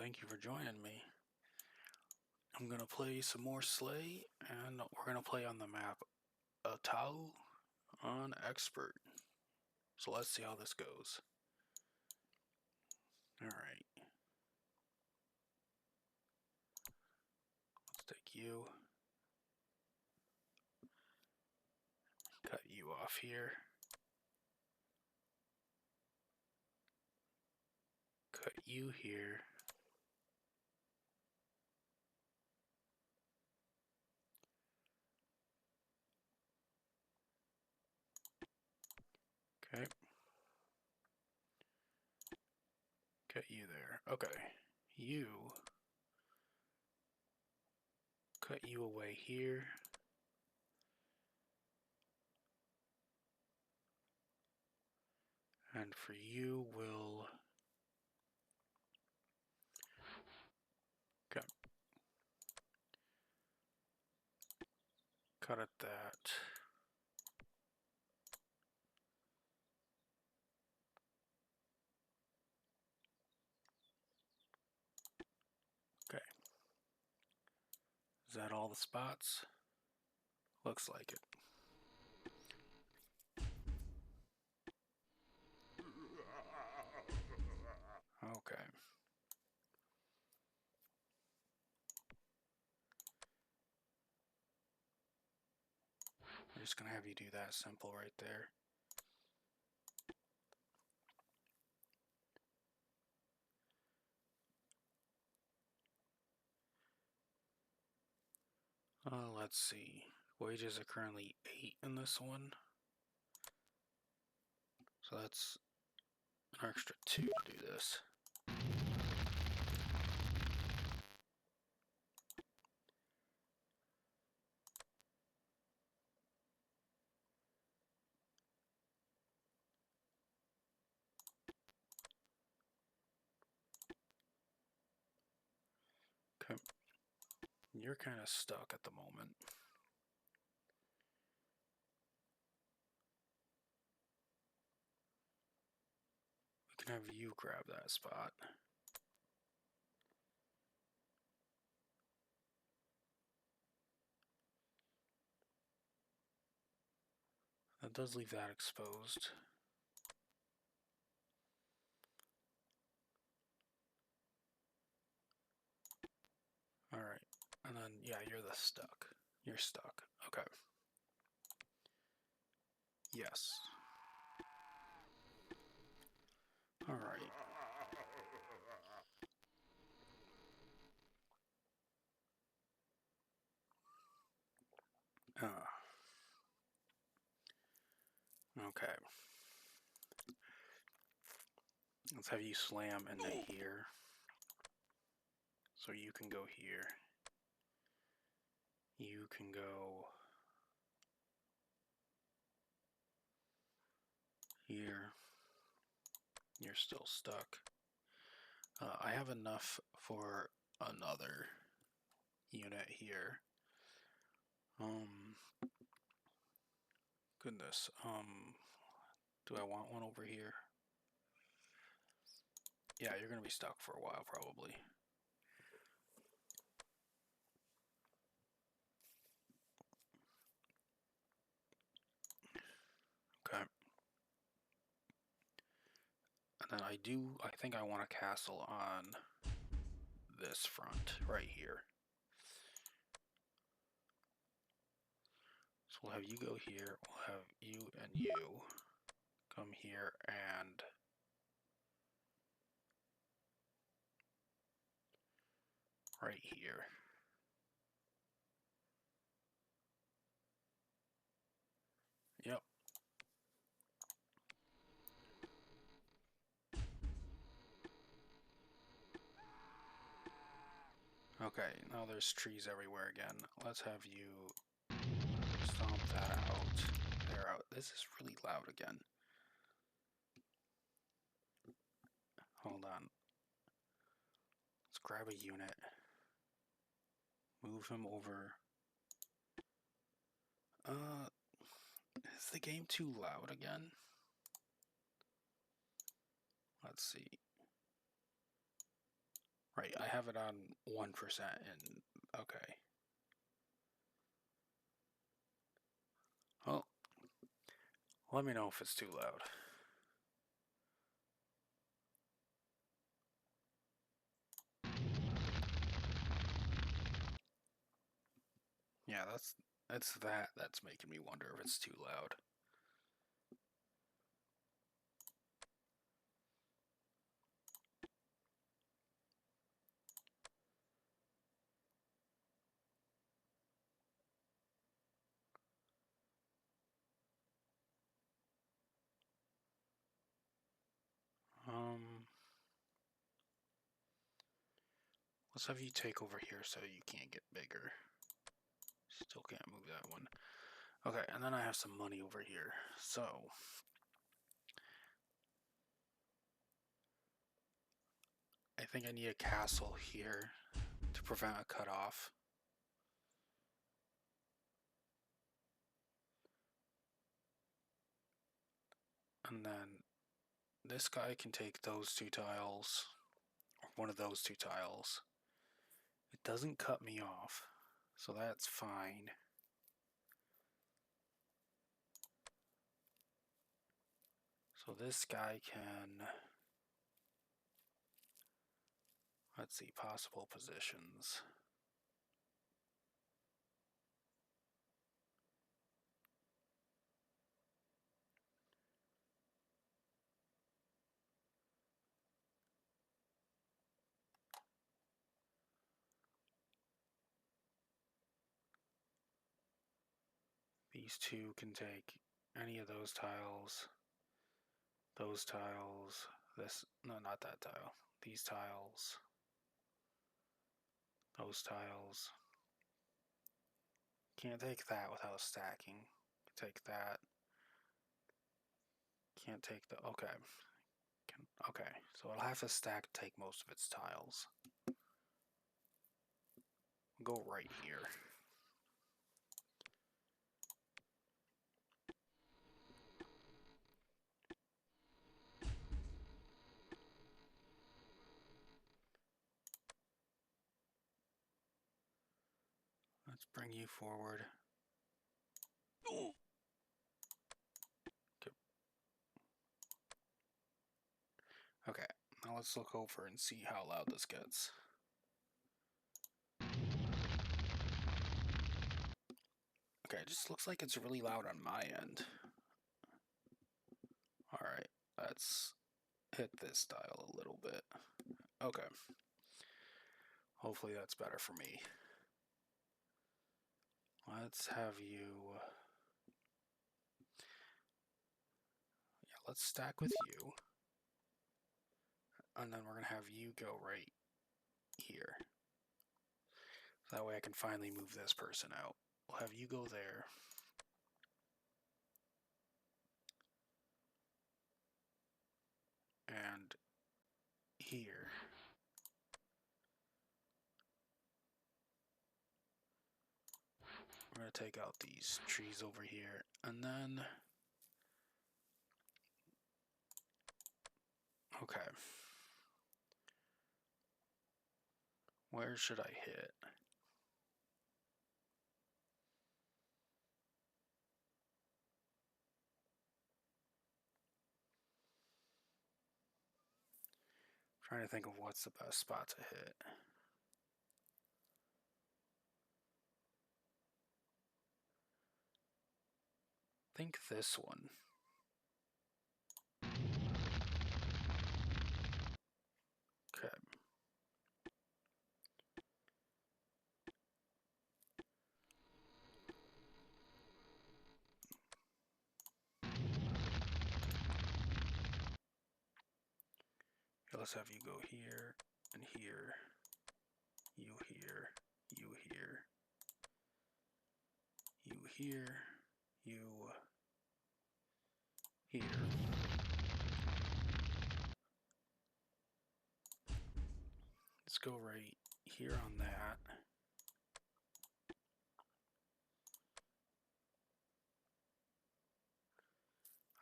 thank you for joining me. I'm gonna play some more Slay, and we're gonna play on the map Atau on Expert. So let's see how this goes. Alright. Let's take you. Cut you off here. Cut you here. Okay. Cut you there. Okay. You. Cut you away here. And for you, we'll... Okay. Cut at that. Okay. Is that all the spots? Looks like it. Okay. I'm just gonna have you do that simple right there. Let's see. Wages are currently 8 in this one. So that's an extra 2 to do this. Okay. You're kind of stuck at the moment. We can have you grab that spot. That does leave that exposed. Alright. And then, yeah, you're stuck. You're stuck. Okay. Yes. Alright. Okay. Let's have you slam into here. So you can go here. You can go here. You're still stuck. I have enough for another unit here. Goodness. Do I want one over here? Yeah, you're gonna be stuck for a while, probably. Okay. And then I think I want a castle on this front, right here. So we'll have you go here, we'll have you and you come here and right here. Yep. Okay, now there's trees everywhere again. Let's have you stomp that out. There out. This is really loud again. Hold on. Let's grab a unit. Move him over. Is the game too loud again? Let's see. Right, I have it on 1% and okay. Well, let me know if it's too loud. Yeah, that's making me wonder if it's too loud. Let's have you take over here so you can't get bigger. Still can't move that one. Okay, and then I have some money over here. So I think I need a castle here to prevent a cutoff. And then this guy can take those two tiles, or one of those two tiles. It doesn't cut me off, so that's fine. So this guy can, let's see, possible positions. These two can take any of those tiles, this, no, not that tile, these tiles, those tiles. Can't take that without stacking. Take that. Can't take the, okay. Okay, so it'll have to stack to take most of its tiles. Go right here. Let's bring you forward. Okay. Okay, now let's look over and see how loud this gets. Okay, it just looks like it's really loud on my end. Alright, let's hit this dial a little bit. Okay. Hopefully that's better for me. Let's have you... Yeah, let's stack with you. And then we're going to have you go right here. So that way I can finally move this person out. We'll have you go there. And here. We're going to take out these trees over here. And then... Okay. Where should I hit? Trying to think of what's the best spot to hit. I think this one. Okay. Okay, let's have you go here and here. You here. You here. You here. You here. Let's go right here on that.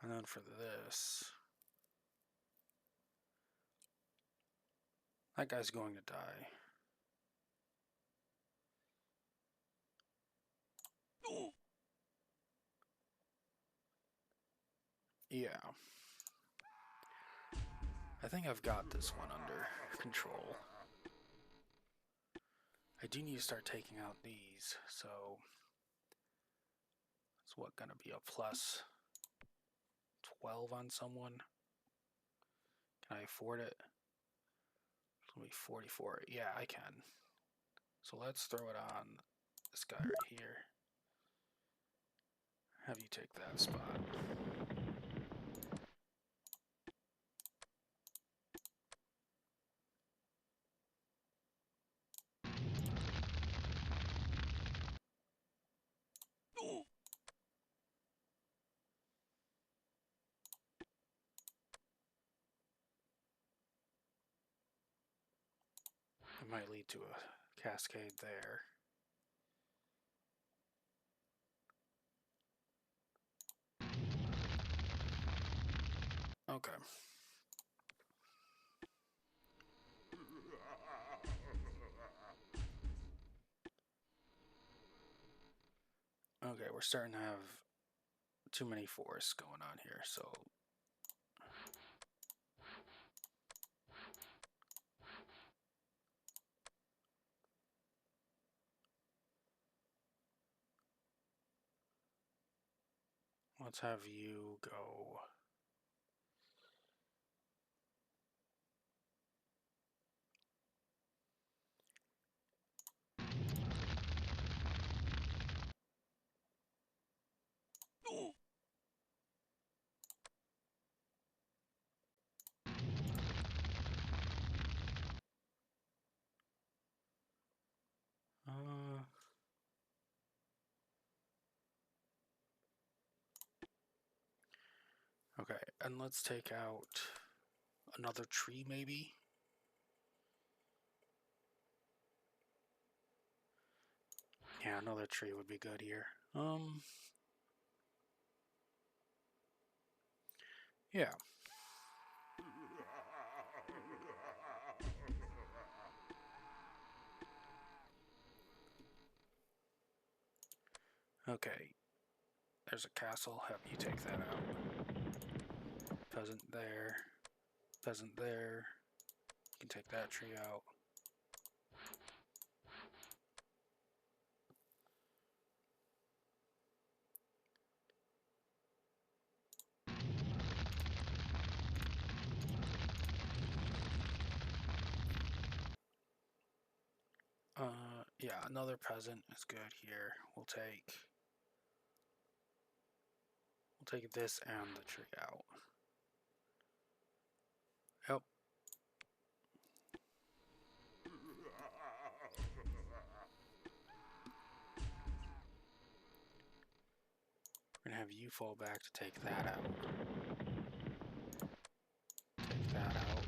And then for this, That guy's going to die. Yeah. I think I've got this one under control. I do need to start taking out these, so it's what, gonna be a plus 12 on someone? Can I afford it? It's gonna be 44. Yeah, I can. So let's throw it on this guy right here. Have you take that spot. It might lead to a cascade there. Okay. Okay, we're starting to have too many forests going on here, so let's have you go. Okay, and let's take out another tree maybe. Yeah, another tree would be good here. Yeah. Okay. There's a castle. Have you take that out. Peasant there. Peasant there. You can take that tree out. Yeah, another peasant is good here. We'll take this and the tree out. Yep. We're gonna have you fall back to take that out. Take that out.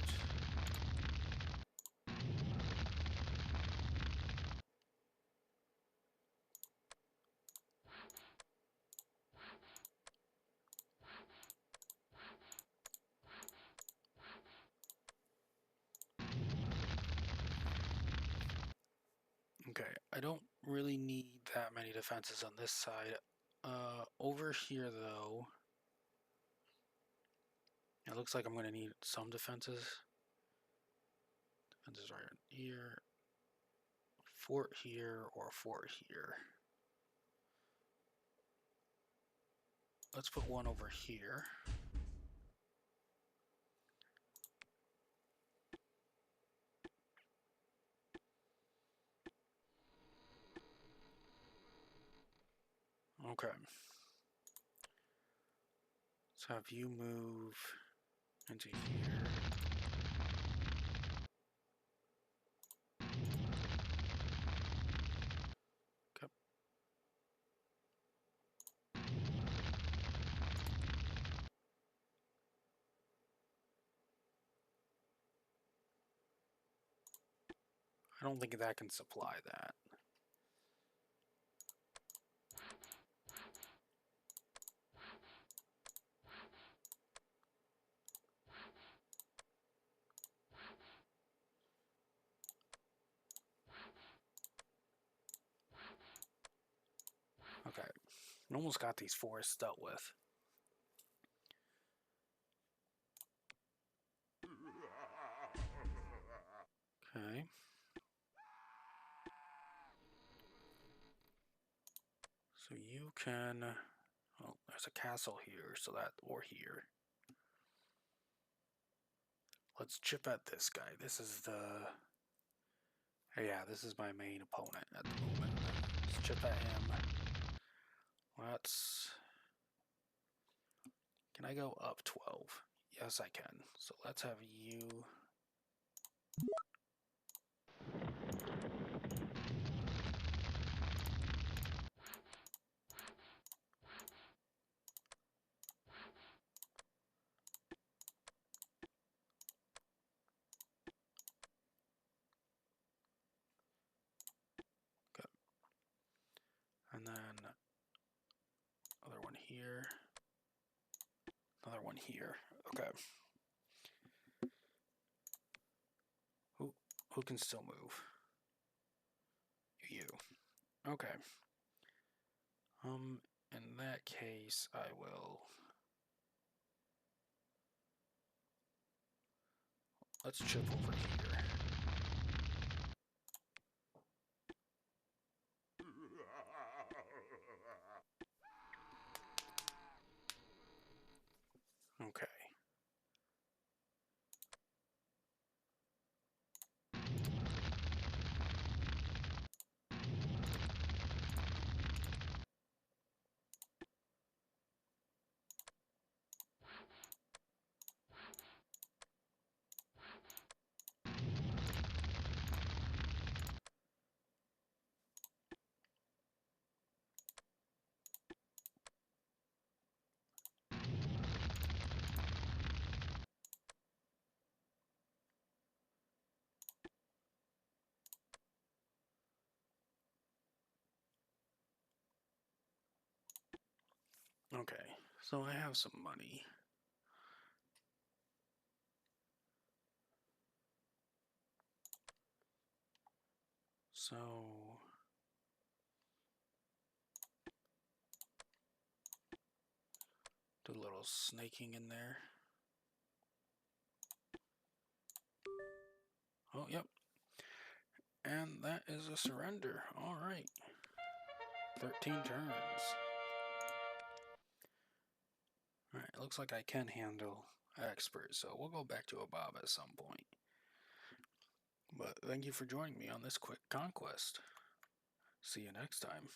Okay, I don't really need that many defenses on this side. Over here though, it looks like I'm gonna need some defenses. Defenses right here. Fort here or fort here. Let's put one over here. Okay. Let's have you move into here. Okay. I don't think that can supply that. Almost got these forests dealt with. Okay. So you can. Oh, there's a castle here, so that or here. Let's chip at this guy. This is the. Yeah, this is my main opponent at the moment. Let's chip at him. Let's. Can I go up 12? Yes, I can. So let's have you. Good. And then another one here. Another one here. Okay. Who can still move? You. Okay. In that case, I will. Let's chip over here. Okay. Okay. So I have some money. So do a little snaking in there. Oh, yep. And that is a surrender. All right. 13 turns. All right. Looks like I can handle expert, so we'll go back to a Bob at some point. But thank you for joining me on this quick conquest. See you next time.